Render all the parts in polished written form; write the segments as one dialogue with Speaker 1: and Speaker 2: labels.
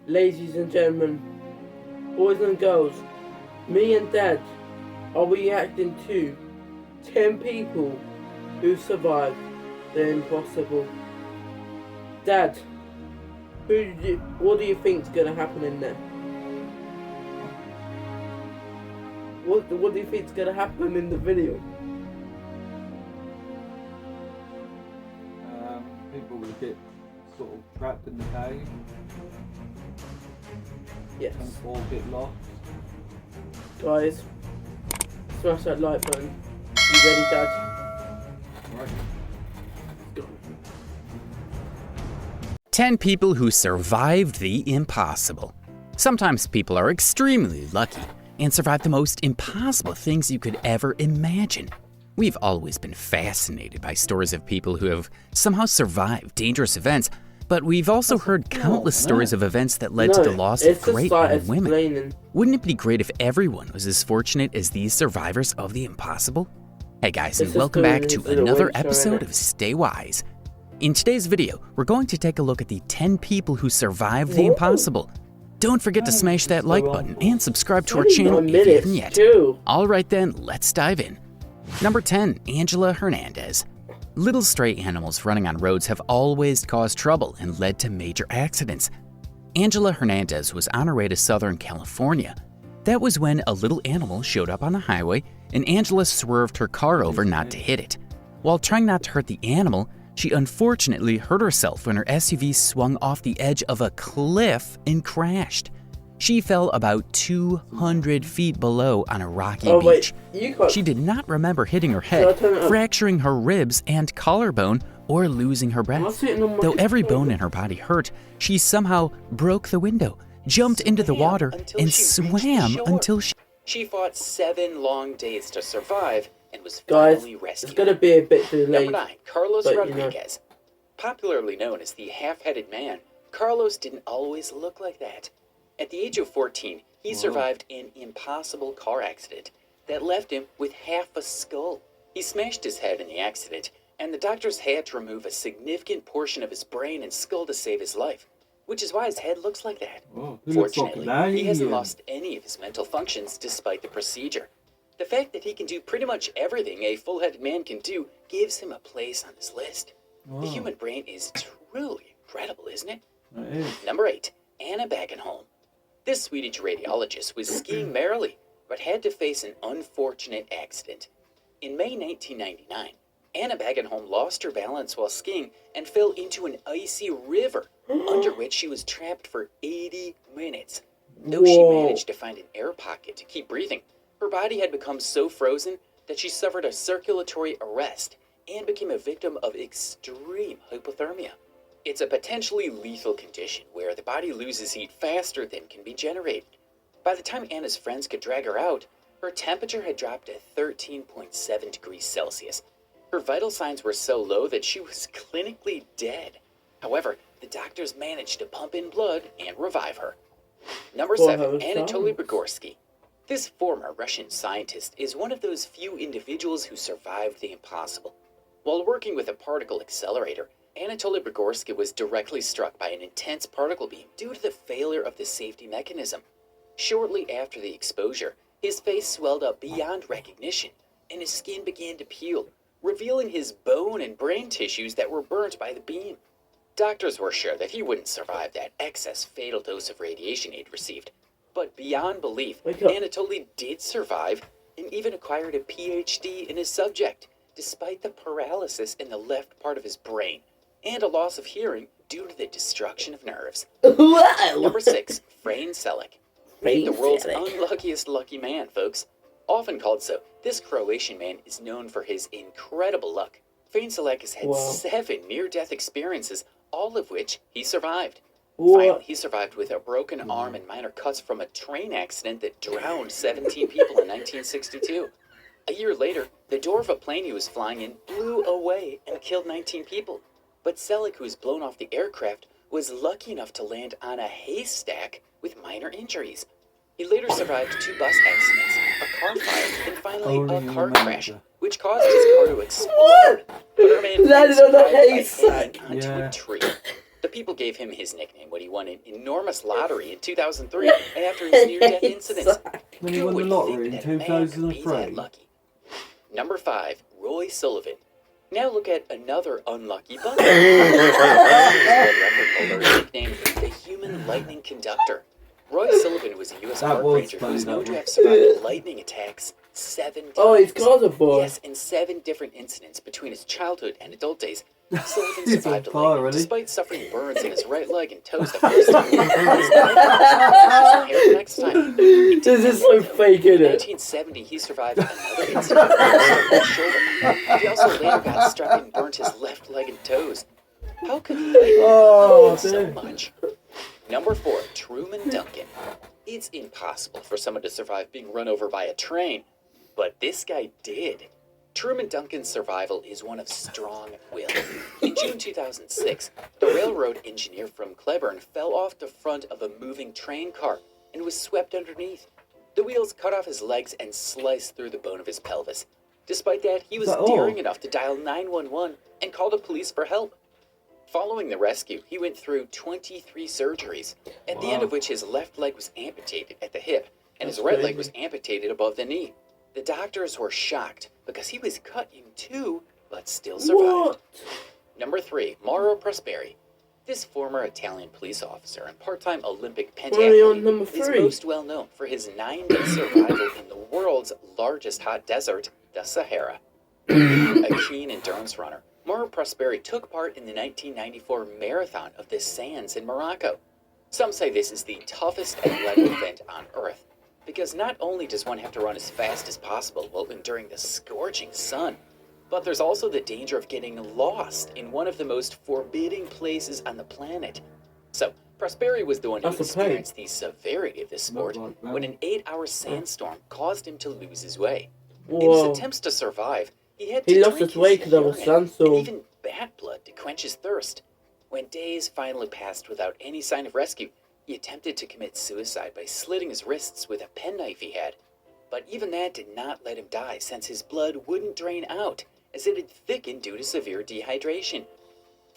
Speaker 1: Ladies and gentlemen, boys and girls, me and Dad are reacting to 10 people who survived the impossible. Dad, what do you think's gonna happen in there? What do you think's gonna happen in the video?
Speaker 2: People will get sort of trapped in the cave.
Speaker 1: Yes.
Speaker 2: And all get lost.
Speaker 1: Guys, smash that like button. You ready, Dad?
Speaker 2: Right.
Speaker 1: Go.
Speaker 3: 10 people who survived the impossible. Sometimes people are extremely lucky and survive the most impossible things you could ever imagine. We've always been fascinated by stories of people who have somehow survived dangerous events, but we've also heard countless stories of events that led to the loss of great men and women. Wouldn't it be great if everyone was as fortunate as these survivors of the impossible? Hey guys, and welcome back to another episode of Stay Wise. In today's video, we're going to take a look at the 10 people who survived the impossible. Don't forget to smash that like button and subscribe to our channel if you haven't yet. Alright then, let's dive in. Number 10, Angela Hernandez. Little stray animals running on roads have always caused trouble and led to major accidents. Angela Hernandez was on her way to Southern California. That was when a little animal showed up on the highway and Angela swerved her car over not to hit it. While trying not to hurt the animal, she unfortunately hurt herself when her SUV swung off the edge of a cliff and crashed. She fell about 200 feet below on a rocky beach. She did not remember hitting her head, fracturing her ribs and collarbone, or losing her breath. Though every bone in her body hurt, she somehow broke the window, jumped into the water, and swam until she fought 7 long days to survive and was finally rescued.
Speaker 1: It's gonna be a bit delayed.
Speaker 3: Number 9, Carlos Rodriguez. Popularly known as the half-headed man, Carlos didn't always look like that. At the age of 14, he survived an impossible car accident that left him with half a skull. He smashed his head in the accident, and the doctors had to remove a significant portion of his brain and skull to save his life, which is why his head looks like that. Fortunately, he hasn't lost any of his mental functions despite the procedure. The fact that he can do pretty much everything a full-headed man can do gives him a place on this list. The human brain is truly incredible, isn't it?
Speaker 2: It is.
Speaker 3: Number 8, Anna Bckenholm. This Swedish radiologist was skiing merrily, but had to face an unfortunate accident. In May 1999, Anna Bckenholm lost her balance while skiing and fell into an icy river, under which she was trapped for 80 minutes. Though she managed to find an air pocket to keep breathing, her body had become so frozen that she suffered a circulatory arrest and became a victim of extreme hypothermia. It's a potentially lethal condition where the body loses heat faster than can be generated. By the time Anna's friends could drag her out, her temperature had dropped to 13.7 degrees Celsius. Her vital signs were so low that she was clinically dead. However, the doctors managed to pump in blood and revive her. Number 7, Anatoly Bugorski. This former Russian scientist is one of those few individuals who survived the impossible. While working with a particle accelerator, Anatoly Bugorski was directly struck by an intense particle beam due to the failure of the safety mechanism. Shortly after the exposure, his face swelled up beyond recognition, and his skin began to peel, revealing his bone and brain tissues that were burnt by the beam. Doctors were sure that he wouldn't survive that excess fatal dose of radiation he'd received, but beyond belief, Anatoly did survive and even acquired a PhD in his subject, despite the paralysis in the left part of his brain and a loss of hearing due to the destruction of nerves. Number 6, Frane Selek. The world's unluckiest lucky man, folks. Often called so, this Croatian man is known for his incredible luck. Frane Selek has had 7 near-death experiences, all of which he survived. Finally, he survived with a broken arm and minor cuts from a train accident that drowned 17 people in 1962. A year later, the door of a plane he was flying in blew away and killed 19 people. But Selek, who was blown off the aircraft, was lucky enough to land on a haystack with minor injuries. He later survived 2 bus accidents, a car fire, and finally a car crash, which caused his car to explode. But remained onto a tree. The people gave him his nickname when he won an enormous lottery in 2003 after his near-death incidents.
Speaker 2: When he
Speaker 3: Who
Speaker 2: won the
Speaker 3: would
Speaker 2: lottery
Speaker 3: think
Speaker 2: in
Speaker 3: that a man could be
Speaker 2: 2003.
Speaker 3: that lucky? Number 5, Roy Sullivan. Now look at another unlucky bunny. World record holder nicknamed the Human Lightning Conductor. Roy Sullivan was a U.S.
Speaker 2: That
Speaker 3: park
Speaker 2: was
Speaker 3: ranger who
Speaker 2: funny,
Speaker 3: was known
Speaker 2: that
Speaker 3: to
Speaker 2: was.
Speaker 3: have survived lightning attacks 7 times.
Speaker 1: Oh, he's got a boy.
Speaker 3: Yes, in 7 different incidents between his childhood and adult days, Sullivan
Speaker 2: He's
Speaker 3: survived
Speaker 2: on
Speaker 3: a
Speaker 2: fire,
Speaker 3: lightning
Speaker 2: really.
Speaker 3: despite suffering burns in his right leg and toes the first time. Next time.
Speaker 1: This is so fake,
Speaker 3: In
Speaker 1: isn't it?
Speaker 3: 1970, he survived another incident where he struck his shoulder. He also later got struck and burnt his left leg and toes. How could he
Speaker 1: Oh,
Speaker 3: so
Speaker 1: dude.
Speaker 3: much? Number 4, Truman Duncan. It's impossible for someone to survive being run over by a train, but this guy did. Truman Duncan's survival is one of strong will. In June 2006, the railroad engineer from Cleburne fell off the front of a moving train car and was swept underneath. The wheels cut off his legs and sliced through the bone of his pelvis. Despite that, he was
Speaker 2: Is that all?
Speaker 3: daring enough to dial 911 and call the police for help. Following the rescue, he went through 23 surgeries, at the end of which his left leg was amputated at the hip and his right leg was amputated above the knee. The doctors were shocked because he was cut in 2 but still survived.
Speaker 1: What?
Speaker 3: Number 3, Mauro Prosperi. This former Italian police officer and part-time Olympic
Speaker 1: Only on
Speaker 3: pentathlete
Speaker 1: number
Speaker 3: is
Speaker 1: 3.
Speaker 3: most well known for his 9-day survival in the world's largest hot desert, the Sahara. A keen endurance runner, Mauro Prosperi took part in the 1994 Marathon of the Sands in Morocco. Some say this is the toughest athletic event on Earth, because not only does one have to run as fast as possible while enduring the scorching sun, but there's also the danger of getting lost in one of the most forbidding places on the planet. So, Prosperi was the one who
Speaker 1: That's a pain.
Speaker 3: experienced the severity of this sport
Speaker 2: Not like that.
Speaker 3: when an 8-hour sandstorm caused him to lose his way. In
Speaker 1: Whoa.
Speaker 3: his attempts to survive, he had to
Speaker 1: He lost
Speaker 3: drink
Speaker 1: his way
Speaker 3: his
Speaker 1: because of a
Speaker 3: urine
Speaker 1: sandstorm.
Speaker 3: and even bat blood to quench his thirst. When days finally passed without any sign of rescue, he attempted to commit suicide by slitting his wrists with a penknife he had. But even that did not let him die, since his blood wouldn't drain out, as it had thickened due to severe dehydration.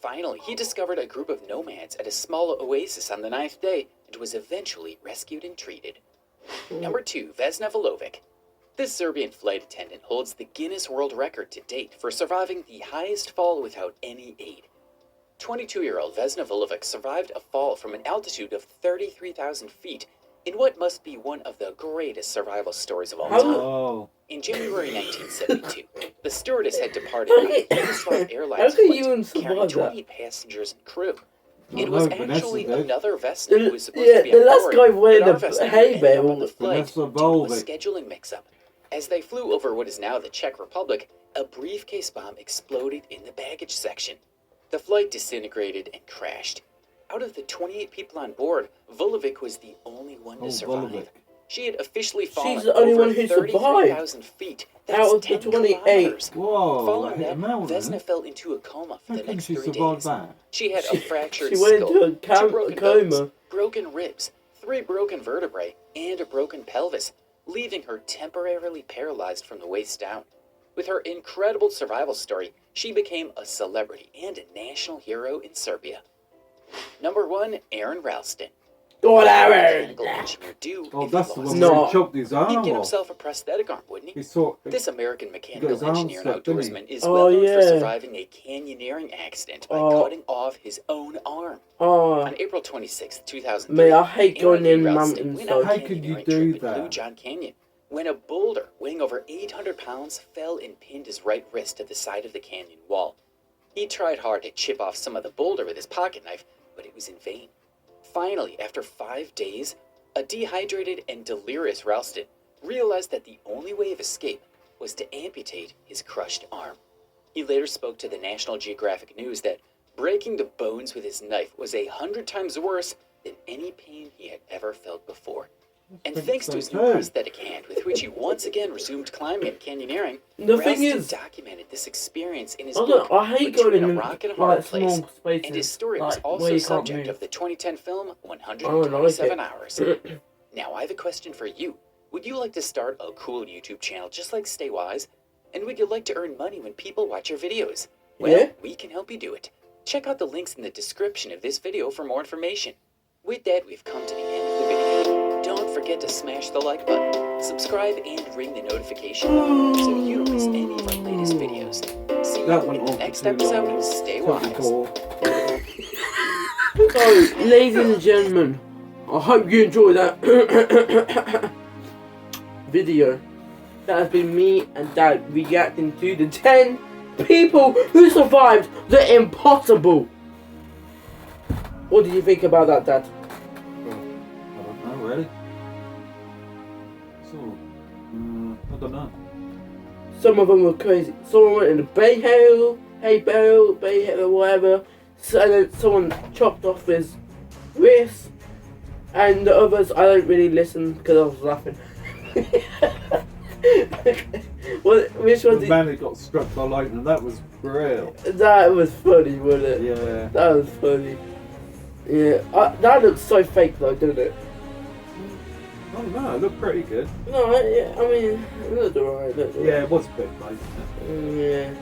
Speaker 3: Finally, he discovered a group of nomads at a small oasis on the 9th day and was eventually rescued and treated. Number 2, Vesna Velovic. This Serbian flight attendant holds the Guinness World Record to date for surviving the highest fall without any aid. 22-year-old Vesna Velovic survived a fall from an altitude of 33,000 feet in what must be one of the greatest survival stories of all
Speaker 1: How-
Speaker 3: time.
Speaker 2: Oh.
Speaker 3: In January 1972, the stewardess had departed
Speaker 1: How
Speaker 3: on a
Speaker 1: can-
Speaker 3: Yugoslav
Speaker 1: how
Speaker 3: Airlines
Speaker 1: can
Speaker 3: flight
Speaker 1: you even
Speaker 3: carrying
Speaker 1: survive that?
Speaker 3: 28 passengers and crew.
Speaker 2: I
Speaker 3: It
Speaker 2: know,
Speaker 3: was
Speaker 2: Vanessa
Speaker 3: actually
Speaker 2: did.
Speaker 3: another Vesna who was supposed
Speaker 1: Yeah,
Speaker 3: to be
Speaker 1: the
Speaker 3: on
Speaker 1: last
Speaker 3: board,
Speaker 1: guy wearing
Speaker 3: but our
Speaker 1: the
Speaker 3: Vesna
Speaker 1: hay
Speaker 3: ended up on
Speaker 1: bale.
Speaker 3: the flight
Speaker 2: Vanessa
Speaker 3: due to a
Speaker 2: Volvic.
Speaker 3: scheduling mix-up. As they flew over what is now the Czech Republic, a briefcase bomb exploded in the baggage section. The flight disintegrated and crashed. Out of the 28 people on board, Vulovic was the only one to
Speaker 2: Oh,
Speaker 3: survive.
Speaker 2: Vulovic.
Speaker 3: She had officially fallen
Speaker 1: She's the only
Speaker 3: over
Speaker 1: one who survived.
Speaker 3: 33,000 feet. That's
Speaker 1: Out of the
Speaker 3: 10
Speaker 1: 28.
Speaker 3: kilometers.
Speaker 2: Whoa,
Speaker 3: Following
Speaker 2: hit a
Speaker 3: that,
Speaker 2: mountain.
Speaker 3: Vesna fell into a coma for
Speaker 2: How
Speaker 3: the
Speaker 2: can
Speaker 3: next
Speaker 2: she
Speaker 3: 3
Speaker 2: survive
Speaker 3: days.
Speaker 2: that?
Speaker 3: She had a fractured
Speaker 1: She went
Speaker 3: skull,
Speaker 1: into a
Speaker 3: 2 broken
Speaker 1: coma.
Speaker 3: bones, broken ribs, 3 broken vertebrae, and a broken pelvis, leaving her temporarily paralyzed from the waist down. With her incredible survival story, she became a celebrity and a national hero in Serbia. Number 1, Aaron Ralston.
Speaker 1: Whatever.
Speaker 3: Mechanical engineer do
Speaker 2: Oh,
Speaker 3: if
Speaker 2: that's
Speaker 3: he
Speaker 2: the
Speaker 3: lost
Speaker 2: one
Speaker 3: his
Speaker 2: where
Speaker 1: No.
Speaker 2: he chopped his
Speaker 3: He'd
Speaker 2: arm
Speaker 3: get
Speaker 2: off.
Speaker 3: himself a prosthetic arm, wouldn't he?
Speaker 2: He saw.
Speaker 3: This American
Speaker 2: got
Speaker 3: mechanical
Speaker 2: his arm
Speaker 3: engineer and
Speaker 2: stuck, didn't he?
Speaker 3: outdoorsman is
Speaker 1: Oh,
Speaker 3: well known for
Speaker 1: yeah.
Speaker 3: surviving a canyoneering accident by
Speaker 1: Oh.
Speaker 3: cutting off his own arm.
Speaker 1: Oh,
Speaker 3: On April 26, 2003,
Speaker 1: mate, I hate going
Speaker 3: Aaron
Speaker 1: in
Speaker 3: Ralston
Speaker 1: mountains.
Speaker 3: went on a
Speaker 1: So
Speaker 2: How could you
Speaker 3: canyoneering
Speaker 2: do
Speaker 3: trip in
Speaker 2: that?
Speaker 3: Blue John Canyon when a boulder weighing over 800 pounds fell and pinned his right wrist to the side of the canyon wall. He tried hard to chip off some of the boulder with his pocket knife, but it was in vain. Finally, after 5 days, a dehydrated and delirious Ralston realized that the only way of escape was to amputate his crushed arm. He later spoke to the National Geographic News that breaking the bones with his knife was 100 times worse than any pain he had ever felt before. And thanks to his new
Speaker 2: Okay.
Speaker 3: prosthetic hand, with which he once again resumed climbing and canyoneering,
Speaker 1: The thing
Speaker 3: Ralston
Speaker 1: is,
Speaker 3: documented this experience in his
Speaker 1: I
Speaker 3: book,
Speaker 1: don't. I hate
Speaker 3: Between
Speaker 1: going
Speaker 3: a
Speaker 1: in
Speaker 3: Rock and a Hard
Speaker 1: like
Speaker 3: Place,
Speaker 1: small spaces.
Speaker 3: and his story was
Speaker 1: like, where
Speaker 3: also
Speaker 1: you can't
Speaker 3: subject
Speaker 1: move.
Speaker 3: of the 2010 film
Speaker 1: I
Speaker 3: 127
Speaker 1: don't
Speaker 3: Hours. Now, I have a question for you. Would you like to start a cool YouTube channel just like Stay Wise? And would you like to earn money when people watch your videos? Well,
Speaker 1: Yeah.
Speaker 3: we can help you do it. Check out the links in the description of this video for more information. With that, we've come to the end of the video. Don't forget to smash the like button, subscribe, and ring the notification bell so you don't miss any of our latest videos. See you in the next episode. Stay wise.
Speaker 1: So, ladies and gentlemen, I hope you enjoyed that video. That has been me and Dad reacting to the 10 people who survived the impossible. What did you think about that, Dad?
Speaker 2: I don't know, really. So, I don't know.
Speaker 1: Some of them were crazy. Someone went in the Bay Hill, whatever. So, and then someone chopped off his wrist. And the others, I don't really listen because I was laughing. Which one?
Speaker 2: The man who got struck by lightning, that was real.
Speaker 1: That was funny, wasn't it?
Speaker 2: Yeah.
Speaker 1: That was funny. Yeah, that looks so fake though, doesn't it?
Speaker 2: I don't know, it looked pretty good.
Speaker 1: No, yeah, I mean, it looked alright.
Speaker 2: Yeah, it was a bit fake.
Speaker 1: Yeah.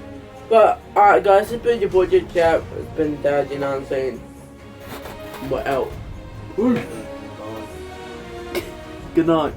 Speaker 1: But, alright guys, it's been your boy Chap, it's been Dad, you know what I'm saying? What else?
Speaker 2: Good night.